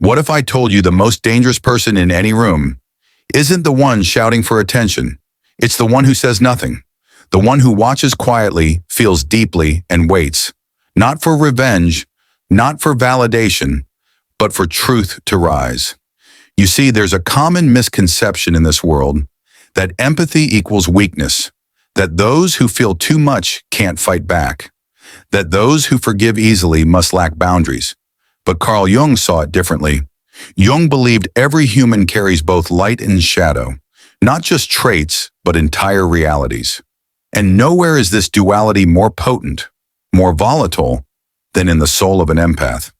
What if I told you the most dangerous person in any room isn't the one shouting for attention? It's the one who says nothing. The one who watches quietly, feels deeply, and waits. Not for revenge, not for validation, but for truth to rise. You see, there's a common misconception in this world that empathy equals weakness, that those who feel too much can't fight back, that those who forgive easily must lack boundaries. But Carl Jung saw it differently. Jung believed every human carries both light and shadow, not just traits, but entire realities. And nowhere is this duality more potent, more volatile, than in the soul of an empath.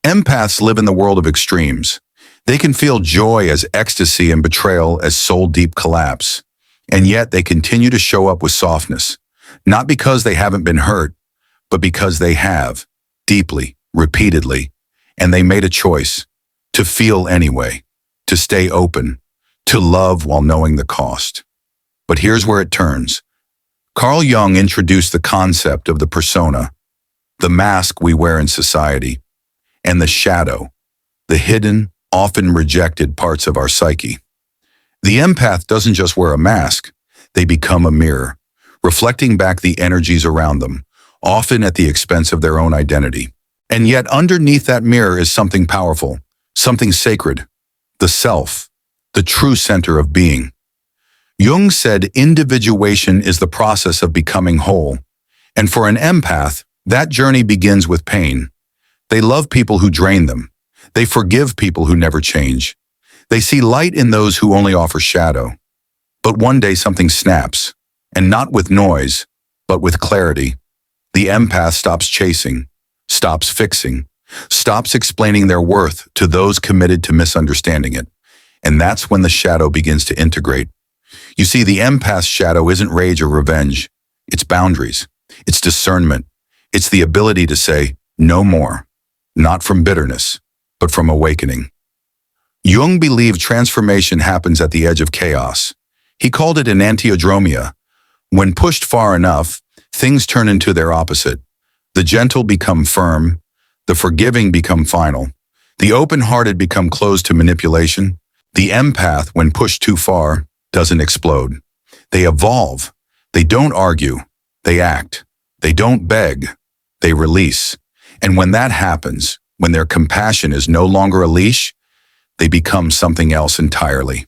Empaths live in the world of extremes. They can feel joy as ecstasy and betrayal as soul-deep collapse. And yet they continue to show up with softness, not because they haven't been hurt, but because they have, deeply, repeatedly, and they made a choice to feel anyway, to stay open, to love while knowing the cost. But here's where it turns. Carl Jung introduced the concept of the persona, the mask we wear in society, and the shadow, the hidden, often rejected parts of our psyche. The empath doesn't just wear a mask, they become a mirror, reflecting back the energies around them, often at the expense of their own identity. And yet underneath that mirror is something powerful, something sacred, the self, the true center of being. Jung said individuation is the process of becoming whole. And for an empath, that journey begins with pain. They love people who drain them. They forgive people who never change. They see light in those who only offer shadow. But one day something snaps, and not with noise, but with clarity. The empath stops chasing, stops fixing, stops explaining their worth to those committed to misunderstanding it. And that's when the shadow begins to integrate. You see, the empath's shadow isn't rage or revenge. It's boundaries. It's discernment. It's the ability to say, no more. Not from bitterness, but from awakening. Jung believed transformation happens at the edge of chaos. He called it an antiodroia. When pushed far enough, things turn into their opposite. The gentle become firm. The forgiving become final. The open-hearted become closed to manipulation. The empath, when pushed too far, doesn't explode. They evolve. They don't argue. They act. They don't beg. They release. And when that happens, when their compassion is no longer a leash, they become something else entirely.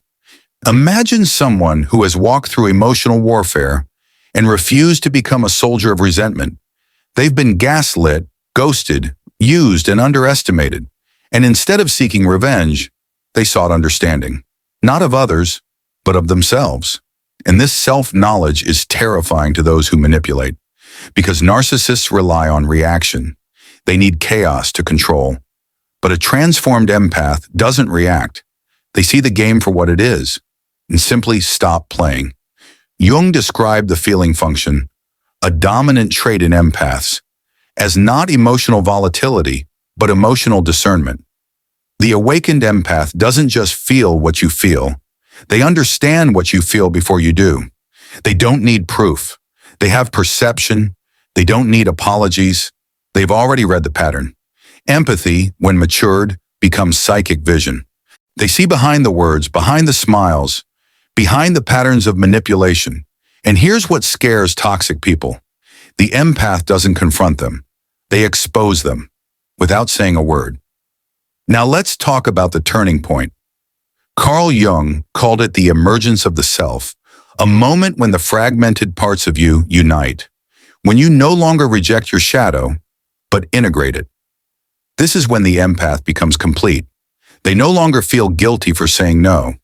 Imagine someone who has walked through emotional warfare and refused to become a soldier of resentment. They've been gaslit, ghosted, used, and underestimated. And instead of seeking revenge, they sought understanding, not of others, but of themselves. And this self-knowledge is terrifying to those who manipulate, because narcissists rely on reaction. They need chaos to control. But a transformed empath doesn't react. They see the game for what it is and simply stop playing. Jung described the feeling function, a dominant trait in empaths, as not emotional volatility, but emotional discernment. The awakened empath doesn't just feel what you feel. They understand what you feel before you do. They don't need proof. They have perception. They don't need apologies. They've already read the pattern. Empathy, when matured, becomes psychic vision. They see behind the words, behind the smiles, behind the patterns of manipulation. And here's what scares toxic people. The empath doesn't confront them. They expose them without saying a word. Now let's talk about the turning point. Carl Jung called it the emergence of the self, a moment when the fragmented parts of you unite, when you no longer reject your shadow, but integrate it. This is when the empath becomes complete. They no longer feel guilty for saying no.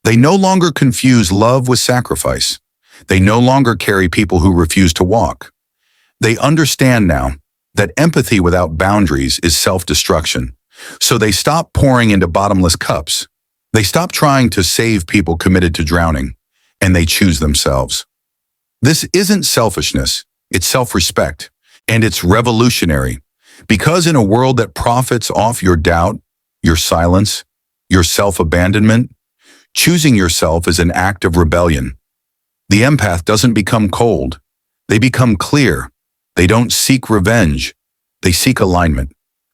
They no longer confuse love with sacrifice. They no longer carry people who refuse to walk. They understand now that empathy without boundaries is self-destruction. So they stop pouring into bottomless cups. They stop trying to save people committed to drowning, and they choose themselves. This isn't selfishness, it's self-respect, and it's revolutionary. Because in a world that profits off your doubt, your silence, your self-abandonment, choosing yourself is an act of rebellion. The empath doesn't become cold. They become clear. They don't seek revenge. They seek alignment.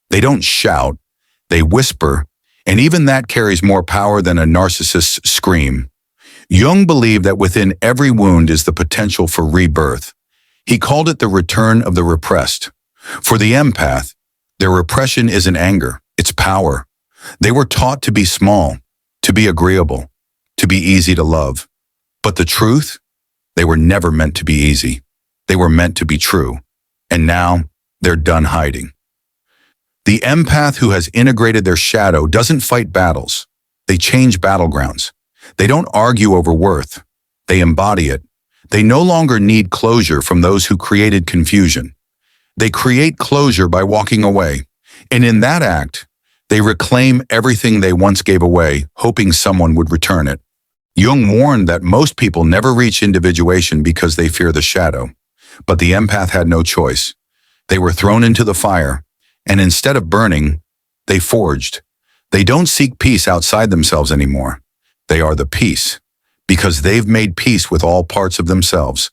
They don't shout. They whisper, and even that carries more power than a narcissist's scream. Jung believed that within every wound is the potential for rebirth. He called it the return of the repressed. For the empath, their repression isn't anger, it's power. They were taught to be small, to be agreeable, to be easy to love. But the truth? They were never meant to be easy. They were meant to be true. And now, they're done hiding. The empath who has integrated their shadow doesn't fight battles. They change battlegrounds. They don't argue over worth. They embody it. They no longer need closure from those who created confusion. They create closure by walking away. And in that act, they reclaim everything they once gave away, hoping someone would return it. Jung warned that most people never reach individuation because they fear the shadow. But the empath had no choice. They were thrown into the fire, and instead of burning, they forged. They don't seek peace outside themselves anymore. They are the peace, because they've made peace with all parts of themselves,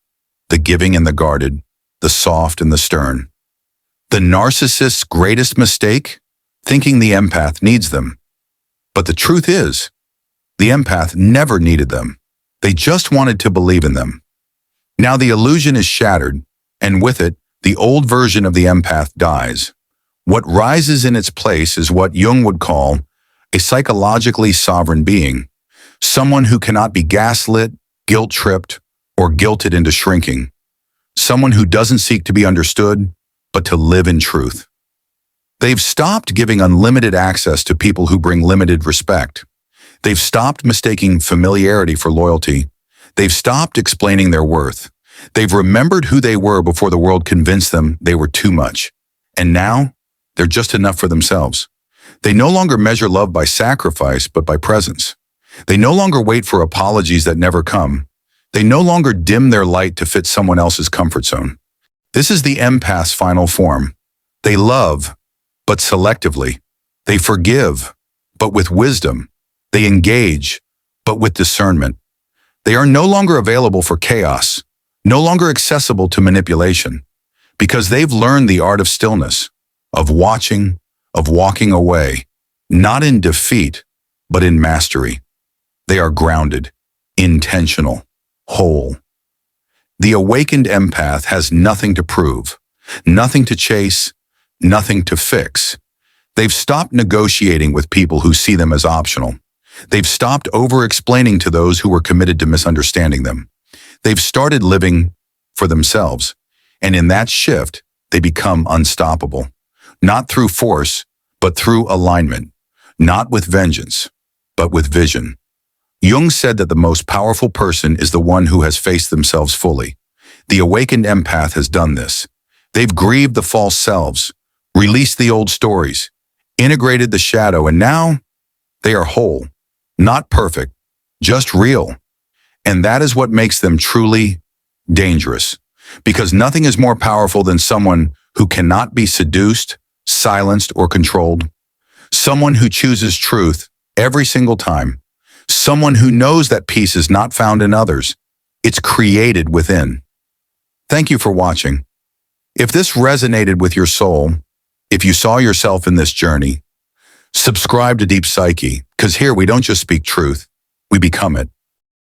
the giving and the guarded, the soft and the stern. The narcissist's greatest mistake? Thinking the empath needs them. But the truth is, the empath never needed them. They just wanted to believe in them. Now the illusion is shattered, and with it, the old version of the empath dies. What rises in its place is what Jung would call a psychologically sovereign being, someone who cannot be gaslit, guilt-tripped, or guilted into shrinking, someone who doesn't seek to be understood, but to live in truth. They've stopped giving unlimited access to people who bring limited respect. They've stopped mistaking familiarity for loyalty. They've stopped explaining their worth. They've remembered who they were before the world convinced them they were too much. And now, they're just enough for themselves. They no longer measure love by sacrifice, but by presence. They no longer wait for apologies that never come. They no longer dim their light to fit someone else's comfort zone. This is the empath's final form. They love, but selectively. They forgive, but with wisdom. They engage, but with discernment. They are no longer available for chaos, no longer accessible to manipulation, because they've learned the art of stillness, of watching, of walking away, not in defeat, but in mastery. They are grounded, intentional, whole. The awakened empath has nothing to prove, nothing to chase, nothing to fix. They've stopped negotiating with people who see them as optional. They've stopped over-explaining to those who were committed to misunderstanding them. They've started living for themselves, and in that shift, they become unstoppable. Not through force, but through alignment. Not with vengeance, but with vision. Jung said that the most powerful person is the one who has faced themselves fully. The awakened empath has done this. They've grieved the false selves, released the old stories, integrated the shadow, and now they are whole. Not perfect, just real. And that is what makes them truly dangerous. Because nothing is more powerful than someone who cannot be seduced, silenced, or controlled. Someone who chooses truth every single time. Someone who knows that peace is not found in others. It's created within. Thank you for watching. If this resonated with your soul, if you saw yourself in this journey, subscribe to Deep Psyche, because here we don't just speak truth, we become it.